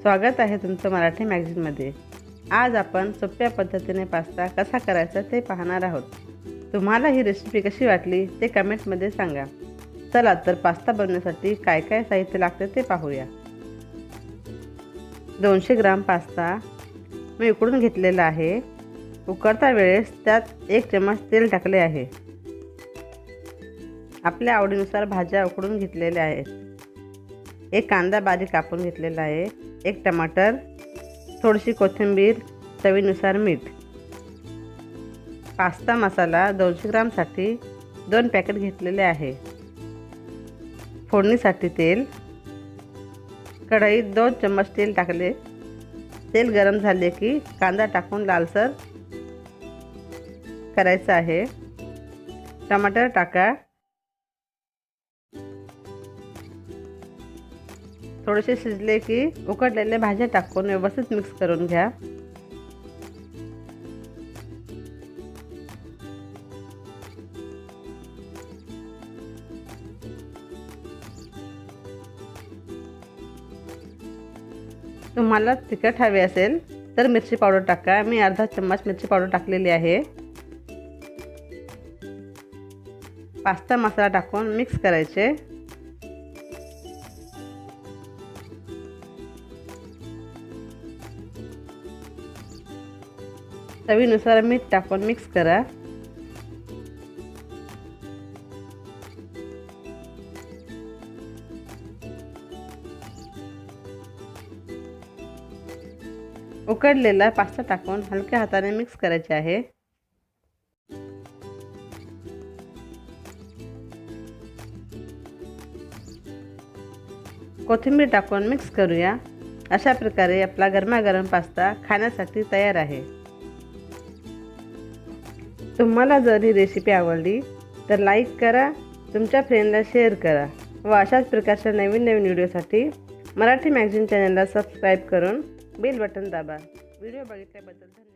स्वागत आहे तुमचं मराठी मॅगझिनमध्ये। आज आपण सोप्या पद्धतीने पास्ता कसा करायचा ते पाहणार आहोत। तुम्हाला ही रेसिपी कशी वाटली ते कमेंटमध्ये सांगा। चला तर पास्ता बनवण्यासाठी काय काय साहित्य लागते ते पाहूया। 200 ग्राम पास्ता मी उकडून घेतलेला आहे। उकडता वेळेस त्यात 1 चमच तेल टाकले आहे। आपल्या आवडीनुसार भाज्या उकडून घेतलेल्या आहेत। एक कांदा बारीक कापून घेतलेला आहे। एक टमाटर, थोडीशी कोथिंबीर, चवीनुसार मीठ। पास्ता मसाला 200 ग्रामसाठी 2 पॅकेट घेतलेले आहे। फोडणीसाठी तेल, कढईत 2 चम्मच तेल टाकले। तेल गरम झाले की कांदा टाकून लालसर करायचा आहे। टमाटर टाका। थोडेसे शिजले की उकडलेले भाज्या टाकून व्यवस्थित मिक्स करून घ्या। तुम्हाला तिखट हवे असेल तर मिरची पावडर टाका। मी अर्धा चम्मच मिरची पावडर टाकलेली आहे। पास्ता मसाला टाकून मिक्स करायचे। चवीनुसार मीठ टाकून मिक्स करा। उकडलेला पास्ता टाकून हलक्या हाताने मिक्स करायचे आहे। कोथिंबीर टाकून मिक्स करूया। अशा प्रकारे आपला गरमागरम पास्ता खाण्यासाठी तयार आहे। तुम्हाला जर ही रेसिपी आवडली तर लाईक करा, तुमच्या फ्रेंडला शेअर करा व अशाच प्रकारच्या नवीन व्हिडिओसाठी मराठी मॅगझिन चॅनलला सबस्क्राईब करून बेल बटन दाबा। व्हिडिओ बघितल्याबद्दल धन्यवाद।